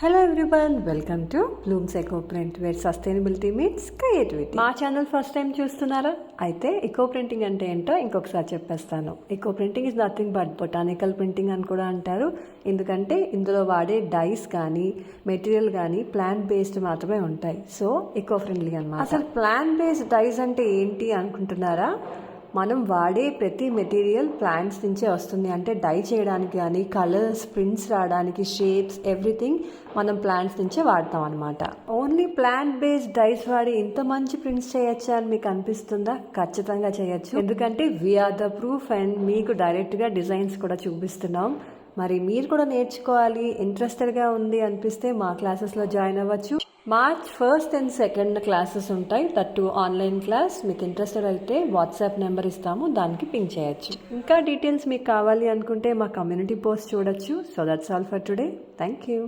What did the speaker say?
Hello everyone, welcome to Blooms eco print, where sustainability meets creativity. మా channel first time చూస్తున్నారా? అయితే eco printing అంటే ఏంటో ఇంకొకసారి చెప్పేస్తాను. Eco printing is nothing but botanical printing అని కూడా అంటారు. ఎందుకంటే ఇందులో వాడే డైస్ కానీ మెటీరియల్ కానీ ప్లాంట్ బేస్డ్ మాత్రమే ఉంటాయి. సో ఎకో ఫ్రెండ్లీ అన్నమాట. అసలు ప్లాంట్ బేస్డ్ డైస్ అంటే ఏంటి అనుకుంటున్నారా? మనం వాడే ప్రతి మెటీరియల్ ప్లాంట్స్ నుంచే వస్తుంది. అంటే డై చేయడానికి కానీ కలర్స్ ప్రింట్స్ రావడానికి షేప్స్ ఎవ్రీథింగ్ మనం ప్లాంట్స్ నుంచే వాడతాం అనమాట. ఓన్లీ ప్లాంట్ బేస్డ్ డైస్ వాడి ఇంత మంచి ప్రింట్స్ చేయొచ్చా అని మీకు అనిపిస్తుందా? ఖచ్చితంగా చేయొచ్చు. ఎందుకంటే వీఆర్ ద ప్రూఫ్ అండ్ మీకు డైరెక్ట్గా డిజైన్స్ కూడా చూపిస్తున్నాం. మరి మీరు కూడా నేర్చుకోవాలి, ఇంట్రెస్టెడ్గా ఉంది అనిపిస్తే మా క్లాసెస్లో జాయిన్ అవ్వచ్చు. March 1st and 2nd classes ఉంటాయి, దట్ ఆన్లైన్ క్లాస్. మీకు ఇంట్రెస్టెడ్ అయితే వాట్సాప్ నెంబర్ ఇస్తాము, దానికి పింక్ చేయొచ్చు. ఇంకా డీటెయిల్స్ మీకు కావాలి అనుకుంటే మా కమ్యూనిటీ పోస్ట్ చూడొచ్చు. So that's all for today. Thank you.